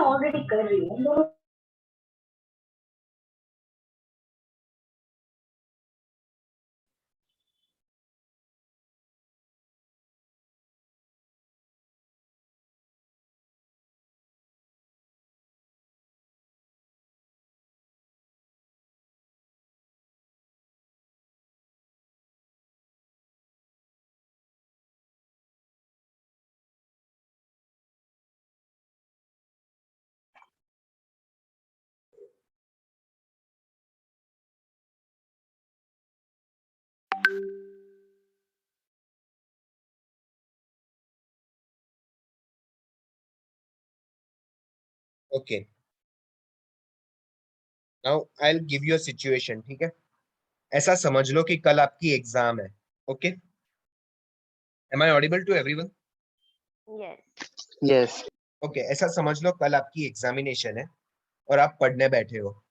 Already कर रही हूँ। Okay, now I will give you a situation, ठीक है। ऐसा समझ लो कि कल आपकी एग्जाम है। Okay, am I audible to everyone? Yes. Yes. Okay, ऐसा समझ लो कल आपकी एग्जामिनेशन है और आप पढ़ने बैठे हो,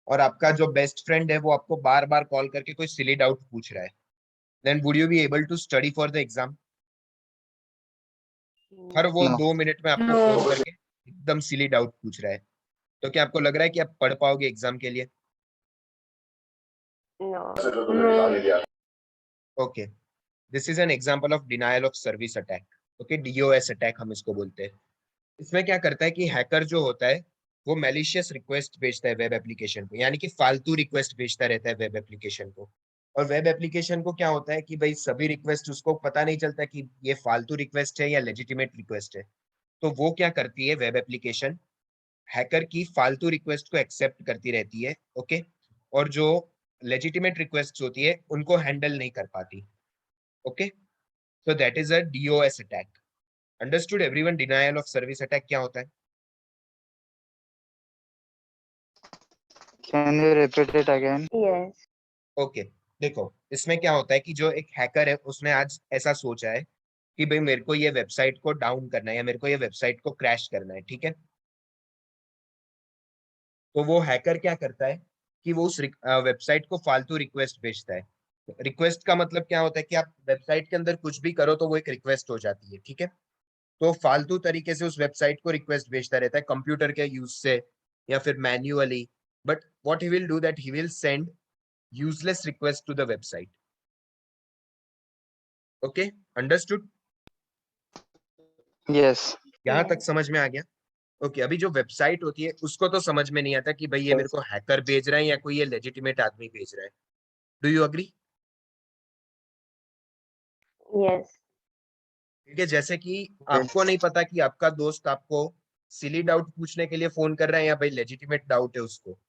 और आपका जो बेस्ट फ्रेंड है वो आपको बार बार कॉल करके कोई सिली डाउट पूछ रहा है। Then would you be able to study for the exam? हर वो No. 2 मिनट में आपको फोन करके एकदम सिली डाउट पूछ रहा है, तो क्या आपको लग रहा है कि आप पढ़ पाओगे एग्जाम के लिए? No. Okay, this is an example of denial of service attack. Okay, DOS attack हम इसको बोलते हैं। इसमें क्या करता है कि हैकर जो होता है वो मैलिशियस रिक्वेस्ट भेजता है वेब एप्लीकेशन को, यानी कि फालतू रिक्वेस्ट भेजता रहता है वेब एप्लीकेशन को। और वेब एप्लीकेशन को क्या होता है कि भाई सभी रिक्वेस्ट उसको पता नहीं चलता कि ये फालतू रिक्वेस्ट है या लेजिटिमेट रिक्वेस्ट है। तो वो क्या करती है, वेब एप्लीकेशन हैकर की फालतू रिक्वेस्ट को एक्सेप्ट करती रहती है। ओके, और जो लेजिटिमेट रिक्वेस्ट होती है उनको हैंडल नहीं कर पाती। Okay, so that is a DOS attack. Understood everyone? Denial of service attack क्या होता है? Can you repeat it again? Yes. Okay, देखो इसमें क्या होता है कि जो एक हैकर है उसने आज ऐसा सोचा है कि भाई मेरे को ये वेबसाइट को डाउन करना है या मेरे को ये वेबसाइट को क्रैश करना है, ठीक है। तो वो हैकर क्या करता है कि वो उस वेबसाइट को फालतू रिक्वेस्ट भेजता है। रिक्वेस्ट का मतलब क्या होता है कि आप वेबसाइट के अंदर कुछ भी करो तो वो एक रिक्वेस्ट हो जाती है, ठीक है। तो फालतू तरीके से उस वेबसाइट को रिक्वेस्ट भेजता रहता है कंप्यूटर के यूज से या फिर manually. But what he will do that he will send useless request to the website. Okay, understood? Yes. यहाँ तक यस। समझ में आ गया? ओके, अभी जो वेबसाइट होती है उसको तो समझ में नहीं आता कि भाई ये मेरे Yes. को हैकर भेज रहा है या कोई ये लेजिटिमेट आदमी भेज रहा है। Do you agree? यस। ठीक है, जैसे कि Yes. आपको नहीं पता कि आपका दोस्त आपको सिली डाउट पूछने के लिए फोन कर रहा है या भाई लेजिटिमेट डाउट है उसको,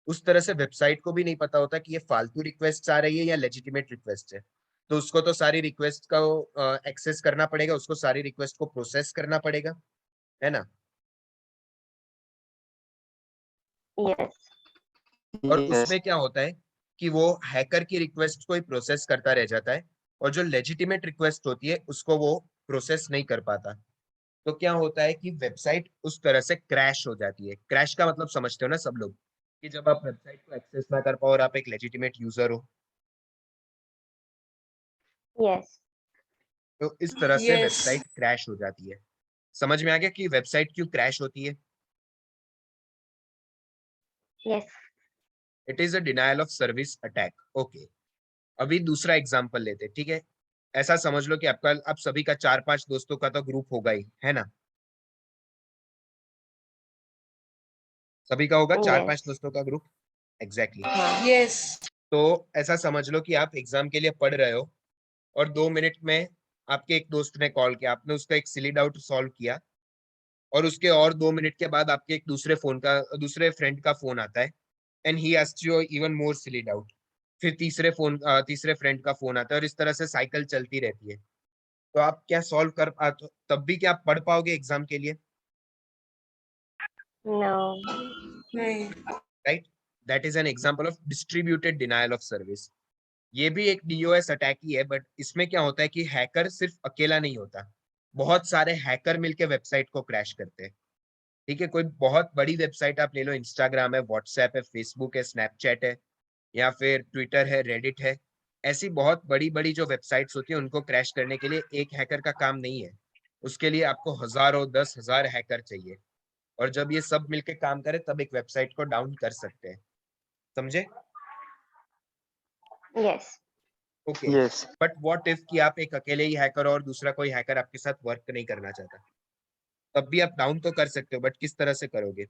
उस तरह से वेबसाइट को भी नहीं पता होता कि ये फालतू रिक्वेस्ट आ रही है या लेजिटिमेट रिक्वेस्ट है। तो उसको तो सारी रिक्वेस्ट का एक्सेस करना पड़ेगा, उसको सारी रिक्वेस्ट को प्रोसेस करना पड़ेगा, है ना। यस। और Yes. उसमें क्या होता है कि वो हैकर की रिक्वेस्ट को ही प्रोसेस करता रह जाता है, और जो लेजिटिमेट रिक्वेस्ट होती है उसको वो प्रोसेस नहीं कर पाता। तो क्या होता है कि वेबसाइट उस तरह से क्रैश हो जाती है। क्रैश का मतलब समझते हो ना सब लोग, कि जब आप वेबसाइट को एक्सेस ना कर पाओ और आप एक लेजिटिमेट यूजर हो, यस। तो इस तरह से Yes. वेबसाइट क्रैश हो जाती है। समझ में आ गया कि वेबसाइट क्यों क्रैश होती है? Yes. It is a denial of service attack. Okay, अभी दूसरा एग्जांपल लेते हैं, ठीक है। ऐसा समझ लो कि आपका आप सभी का 4-5 दोस्तों का तो ग्रुप होगा ही, है ना। सभी का होगा 4-5 यस। दोस्तों का ग्रुप। एग्जैक्टली हाँ। Yes. तो ऐसा समझ लो कि आप एग्जाम के लिए पढ़ रहे हो, और 2 मिनट में आपके एक दोस्त ने कॉल किया, आपने उसका एक सिली डाउट सॉल्व किया, और उसके और 2 मिनट के बाद आपके एक दूसरे फ्रेंड का फोन आता है, and he asks you even more silly doubt. फिर तीसरे फ्रेंड का फोन आता है, और इस तरह से साइकिल चलती रहती है। तो आप क्या सॉल्व कर तब भी क्या आप पढ़ पाओगे एग्जाम के लिए? नो। नहीं. Right, that is an example of distributed denial of service. ये भी एक डीओएस अटैक ही है, बट इसमें क्या होता है कि हैकर सिर्फ अकेला नहीं होता, बहुत सारे हैकर मिलके वेबसाइट को क्रैश करते हैं। ठीक है, कोई बहुत बड़ी वेबसाइट आप ले लो, इंस्टाग्राम है, व्हाट्सएप है, फेसबुक है, स्नैपचैट है, या फिर ट्विटर है, रेडिट है। ऐसी बहुत बड़ी बड़ी जो वेबसाइट्स होती है उनको क्रैश करने के लिए एक हैकर का काम नहीं है, उसके लिए आपको हजारों 10,000 हैकर चाहिए। और जब ये सब मिलके काम करे तब एक वेबसाइट को डाउन कर सकते हैं, समझे? Yes. Okay. Yes. But what if कि आप एक अकेले ही हैकर और दूसरा कोई हैकर आपके साथ वर्क नहीं करना चाहता, तब भी आप डाउन तो कर सकते हो, बट किस तरह से करोगे?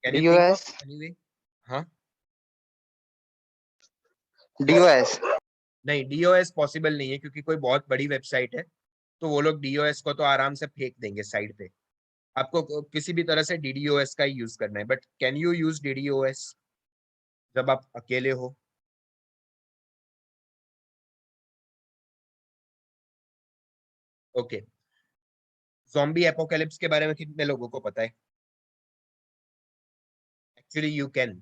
Can you think of DOS. Anyway? हाँ, DOS. नहीं, डीओएस पॉसिबल नहीं है क्योंकि कोई बहुत बड़ी वेबसाइट है, तो वो लोग डीओएस को तो आराम से फेंक देंगे साइड पे। आपको किसी भी तरह से डीडीओएस का ही यूज करना है, but can you use DDoS जब आप अकेले हो? ओके। ज़ॉम्बी एपोकैलिप्स के बारे में कितने लोगों को पता है? Actually you can.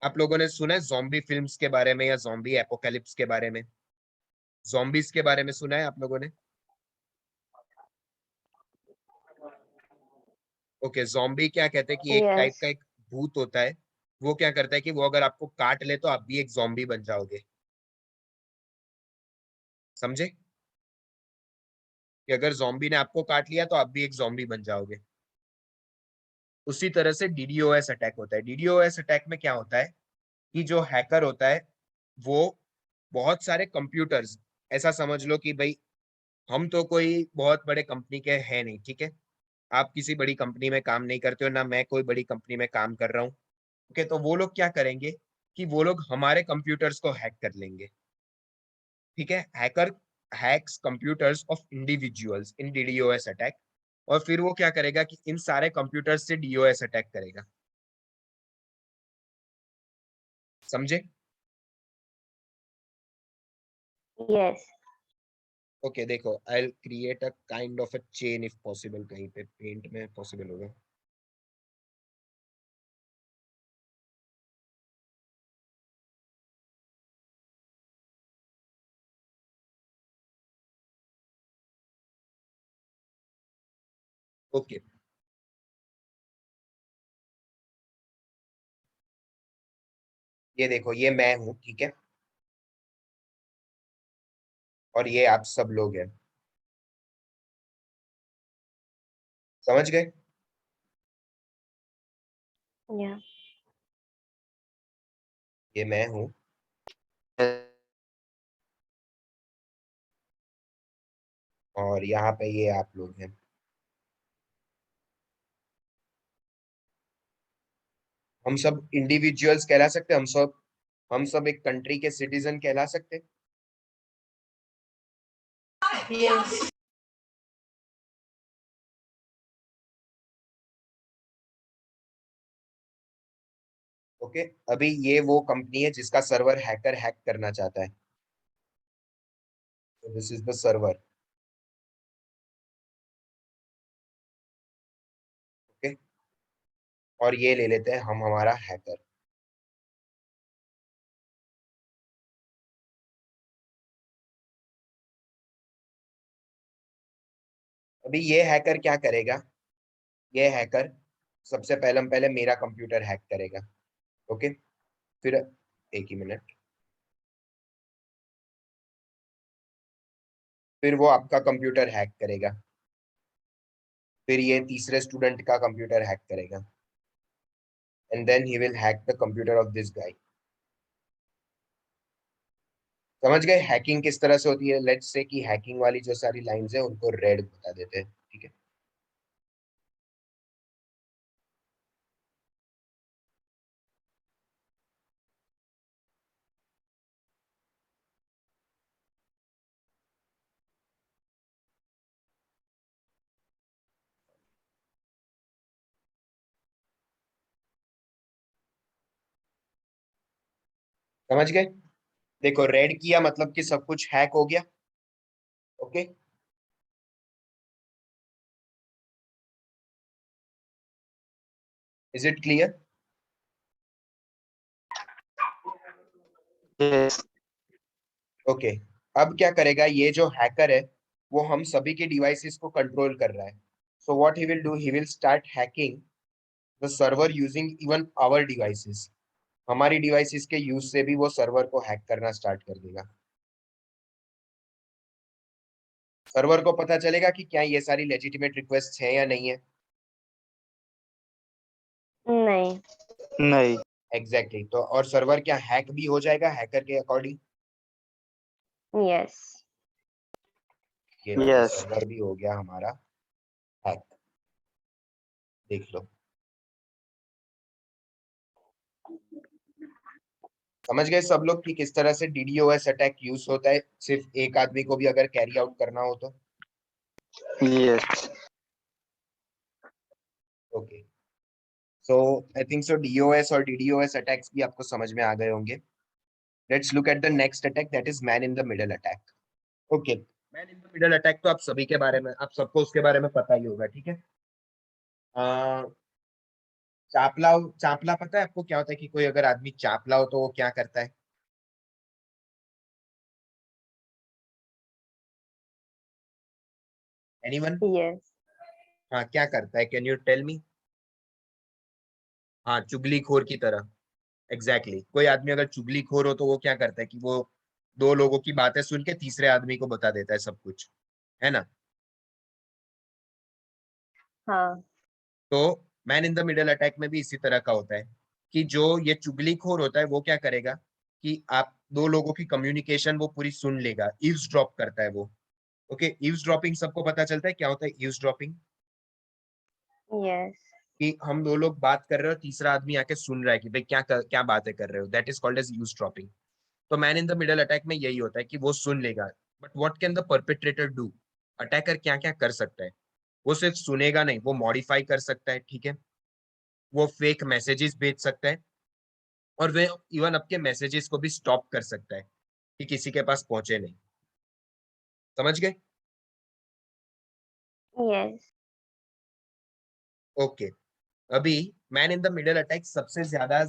आप लोगों ने सुना है ज़ॉम्बी फिल्म्स के बारे में या ज़ॉम्बी एपोकैलिप्स के बारे में? ज़ॉम्बीज के बारे में सुना है आप लोगों ने? ओके, ज़ॉम्बी क्या कहते हैं कि एक टाइप Yes. का एक भूत होता है, वो क्या करता है कि वो अगर आपको काट ले तो आप भी एक ज़ॉम्बी बन जाओगे, समझे? कि अगर ज़ॉम्बी ने आपको काट लिया तो आप भी एक ज़ॉम्बी बन जाओगे। उसी तरह से डीडीओएस अटैक होता है। डीडीओएस अटैक में क्या होता है कि जो हैकर होता है वो बहुत सारे कंप्यूटर्स, ऐसा समझ लो कि भाई हम तो कोई बहुत बड़े कंपनी के हैं नहीं, ठीक है? आप किसी बड़ी कंपनी में काम नहीं करते हो, ना मैं कोई बड़ी कंपनी में काम कर रहा हूँ। ओके, तो वो लोग क्या करेंगे कि वो लोग हमारे कंप्यूटर्स को हैक कर लेंगे, ठीक है? Hacker hacks computers of individuals in DDoS attack, और फिर वो क्या करेगा कि इन सारे कंप्यूटर्स से डीओएस अटैक करेगा, समझे? Yes. ओके, देखो, I will create a kind of a chain if possible, कहीं पे पेंट में पॉसिबल होगा। ओके, ये देखो, ये मैं हूं, ठीक है? और ये आप सब लोग हैं, समझ गए? Yeah. ये मैं हूं और यहाँ पे ये आप लोग हैं। हम सब इंडिविजुअल्स कहला सकते हैं, हम सब एक कंट्री के सिटीजन कहला सकते हैं। Yes. ओके, अभी ये वो कंपनी है जिसका सर्वर हैकर हैक करना चाहता है, तो this is the server. Okay, और ये ले लेते हैं हम हमारा हैकर। अभी ये हैकर क्या करेगा? ये हैकर सबसे पहले मेरा कंप्यूटर हैक करेगा। ओके, फिर एक ही मिनट, फिर वो आपका कंप्यूटर हैक करेगा, फिर ये तीसरे स्टूडेंट का कंप्यूटर हैक करेगा, and then he will hack the computer of this guy. समझ गए हैकिंग किस तरह से होती है? लेट्स से कि हैकिंग वाली जो सारी लाइंस है उनको रेड बता देते हैं, ठीक है? समझ गए? देखो, रेड किया मतलब कि सब कुछ हैक हो गया। Okay, is it clear? Yes. Okay, अब क्या करेगा ये जो हैकर है, वो हम सभी के डिवाइसेस को कंट्रोल कर रहा है। So what he will do, he will start hacking the server using even our devices. हमारी डिवाइसेस के यूज से भी वो सर्वर को हैक करना स्टार्ट कर देगा। सर्वर को पता चलेगा कि क्या ये सारी लेजिटिमेट रिक्वेस्ट है या नहीं है। नहीं। नहीं। एग्जैक्टली तो और सर्वर क्या हैक भी हो जाएगा हैकर के अकॉर्डिंग। यस। ये लो Yes. सर्वर भी हो गया हमारा हैक, देख लो। समझ गए सब लोग कि किस तरह से डीडीओएस अटैक यूज होता है, सिर्फ एक आदमी को भी अगर कैरी आउट करना हो तो। Yes. Okay, so I think so DOS और डीडीओएस अटैक्स भी आपको समझ में आ गए होंगे। Let's look at the next attack, that is man in the middle attack. Okay, man in the middle attack तो आप सभी के बारे में, आप सबको उसके बारे में पता ही होगा, ठीक है। चापला, चापला पता है आपको क्या होता है कि कोई अगर आदमी चापला हो तो वो क्या करता है? एनीवन? यस। हाँ, क्या करता है, कैन यू टेल मी? हाँ, चुगलीखोर की तरह। Exactly exactly. कोई आदमी अगर चुगलीखोर हो तो वो क्या करता है कि वो दो लोगों की बातें सुन के तीसरे आदमी को बता देता है सब कुछ, है ना। हाँ। तो man in the middle attack में भी इसी तरह का होता है कि जो ये चुगलीखोर होता है वो क्या करेगा कि आप दो लोगों की कम्युनिकेशन वो पूरी सुन लेगा, ईव्सड्रॉप करता है वो। ओके, ईव्सड्रॉपिंग सबको पता चलता है क्या होता है ईव्सड्रॉपिंग? यस। कि हम दो लोग बात कर रहे हो, तीसरा आदमी आके सुन रहा है कि भाई क्या बातें कर रहे हो, that is called as eavesdropping. तो man in the middle attack में यही होता है कि वो सुन लेगा, but what can the perpetrator do? Attacker क्या क्या कर सकता है? वो सिर्फ सुनेगा नहीं, वो मॉडिफाई कर सकता है, ठीक है। वो फेक मैसेजेस भेज सकता है और वे इवन आपके मैसेजेस को भी स्टॉप कर सकता है कि किसी के पास पहुंचे नहीं। समझ गए? यस। ओके, अभी man in the middle attack सबसे ज्यादा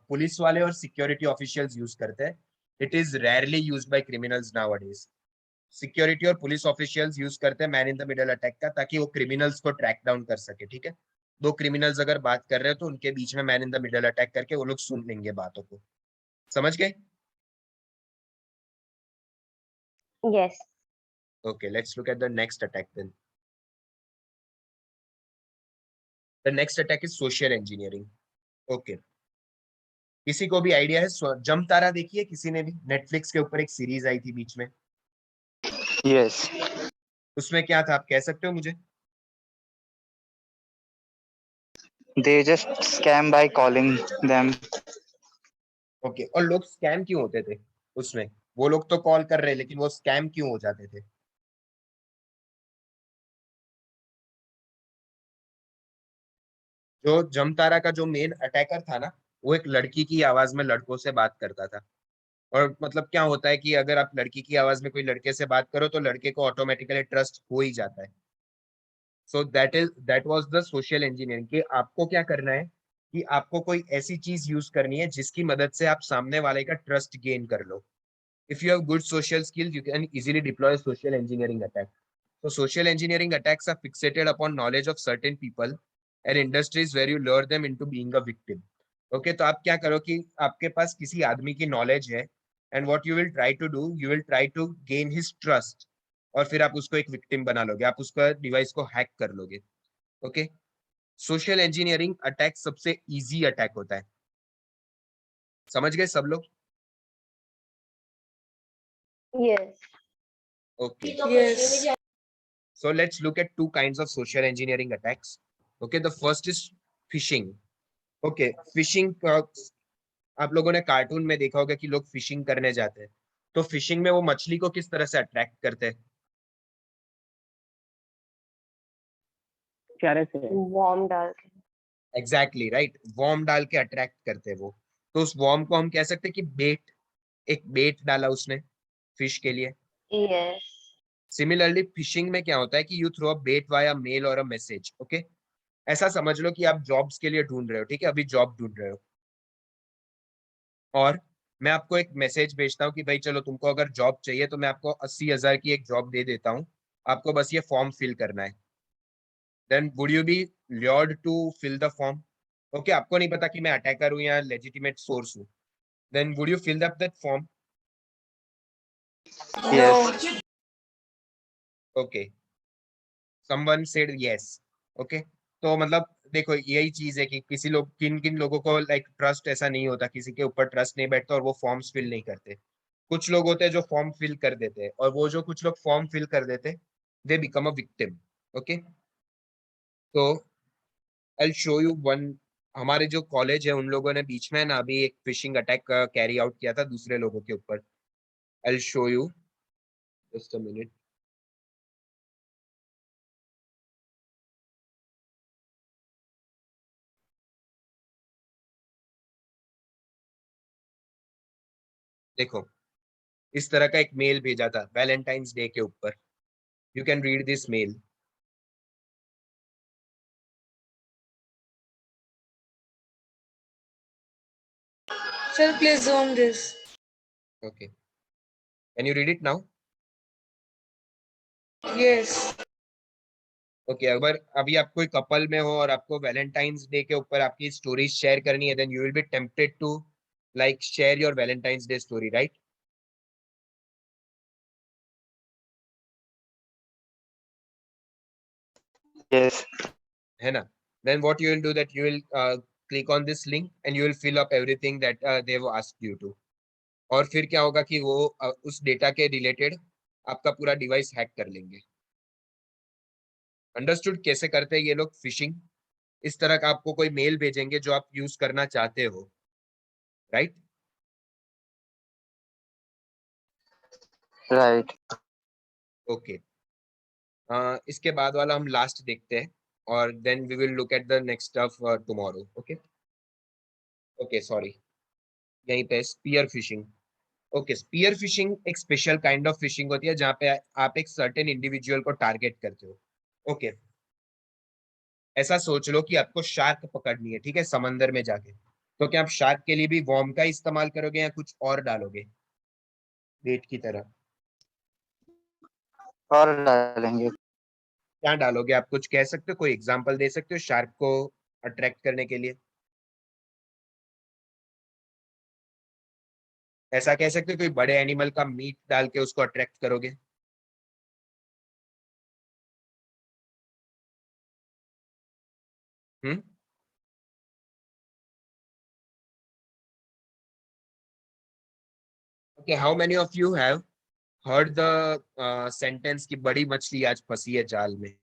पुलिस वाले और सिक्योरिटी ऑफिशियल्स यूज करते हैं। It is rarely used by criminals nowadays. Security और पुलिस ऑफिशियल्स यूज करते हैं man in the middle attack का, ताकि वो क्रिमिनल्स को ट्रैक डाउन कर सके, ठीक है। दो क्रिमिनल्स अगर बात कर रहे हो तो उनके बीच में man in the middle attack करके वो लोग सुन लेंगे बातों को। समझ गए? Yes. Okay, let's look at the next attack then. The next attack is social engineering. Okay, किसी को भी आइडिया है? जमतारा देखी है किसी ने भी? नेटफ्लिक्स के ऊपर एक सीरीज आई थी बीच में, Yes. उसमें क्या था आप कह सकते हो मुझे? They just scam by calling them. Okay, और लोग स्कैम क्यों होते थे उसमें? वो लोग तो कॉल कर रहे लेकिन वो स्कैम क्यों हो जाते थे? जो जमतारा का जो मेन अटैकर था ना, वो एक लड़की की आवाज में लड़कों से बात करता था। और मतलब क्या होता है कि अगर आप लड़की की आवाज में कोई लड़के से बात करो तो लड़के को ऑटोमेटिकली ट्रस्ट हो ही जाता है। So that was the social engineering, कि आपको क्या करना है कि आपको कोई ऐसी चीज यूज करनी है जिसकी मदद से आप सामने वाले का ट्रस्ट गेन कर लो। If you have good social skills you can easily deploy social engineering attack. So social engineering attacks are fixated upon knowledge of certain people and industries where you lure them into being a victim. Okay, तो आप क्या करो कि आपके पास किसी आदमी की knowledge है and what you will try to do, you will try to gain his trust, और फिर आप उसको एक विक्टिम बना लोगे, आप उसका डिवाइस को हैक कर लोगे। ओके, सोशल इंजीनियरिंग अटैक सबसे इजी अटैक होता है। समझ गए सब लोग? Yes. Okay, Yes. so let's look at two kinds of social engineering attacks. Okay, the first is phishing. Okay, fishing आप लोगों ने कार्टून में देखा होगा कि लोग फिशिंग करने जाते हैं। तो फिशिंग में वो मछली को किस तरह से अट्रैक्ट करते हैं? इशारे से। वॉर्म डाल के। एग्जैक्टली राइट, वॉर्म डाल के अट्रैक्ट करते हैं वो। तो उस वॉर्म को हम कह सकते हैं कि बेट, एक बेट डाला उसने फिश के लिए। यस। सिमिलरली फिशिंग में क्या होता है कि you throw a bait via mail और अ मैसेज। ओके, ऐसा समझ लो कि आप जॉब्स के लिए ढूंढ रहे हो, ठीक है, अभी जॉब ढूंढ रहे हो, और मैं आपको एक मैसेज भेजता हूँ कि भाई चलो तुमको अगर जॉब चाहिए तो मैं आपको 80,000 की एक जॉब दे देता हूँ, आपको बस ये फॉर्म फिल करना है। Then would you be lured to fill the form? Okay आपको नहीं पता कि मैं अटैकर हूँ या लेजिटिमेट सोर्स हूँ, then would you fill up that form? Yes. Okay, someone said yes. Okay, तो मतलब देखो यही चीज है कि किसी लोग किन किन लोगों को लाइक ट्रस्ट ऐसा नहीं होता, किसी के ऊपर ट्रस्ट नहीं बैठता और वो फॉर्म्स फिल नहीं करते। कुछ लोग होते हैं जो फॉर्म फिल कर देते हैं, और वो जो कुछ लोग फॉर्म फिल कर देते they become a victim. Okay, तो आई शो यू वन। हमारे जो कॉलेज है उन लोगों ने बीच में ना अभी एक फिशिंग अटैक कैरी आउट किया था दूसरे लोगों के ऊपर। I show you, just a minute. देखो इस तरह का एक मेल भेजा था वैलेंटाइंस डे के ऊपर। You can read this mail. Sir, please zoom this. Okay, can you read it now? Yes. Okay, अगर अभी आप कोई कपल में हो और आपको वैलेंटाइंस डे के ऊपर आपकी स्टोरीज शेयर करनी है, then you will be tempted to like share your Valentine's day story, right? Yes. है ना? Then what you will do that you will click on this link and you will fill up everything that they have asked you to. और फिर क्या होगा कि वो उस data के रिलेटेड आपका पूरा डिवाइस हैक कर लेंगे। अंडरस्टूड कैसे करते हैं ये लोग फिशिंग? इस तरह का आपको कोई मेल भेजेंगे जो आप यूज करना चाहते हो, राइट? Right. ओके, इसके बाद वाला हम लास्ट देखते हैं और then we will look at the next stuff tomorrow. Okay okay, sorry, यहीं पे spear phishing. Okay, spear phishing एक स्पेशल काइंड ऑफ फिशिंग होती है जहाँ पे आप एक सर्टेन इंडिविजुअल को टारगेट करते हो। ओके, ऐसा सोच लो कि आपको शार्क पकड़नी है, ठीक है, समंदर में जाके। तो क्या आप शार्क के लिए भी वॉर्म का इस्तेमाल करोगे या कुछ और डालोगे बेट की तरह? और डालेंगे। क्या डालोगे आप, कुछ कह सकते हो, कोई एग्जांपल दे सकते हो शार्क को अट्रैक्ट करने के लिए? ऐसा कह सकते हो कोई बड़े एनिमल का मीट डाल के उसको अट्रैक्ट करोगे? Hmm? Okay, how many of you have heard the sentence कि बड़ी मछली आज फंसी है जाल में?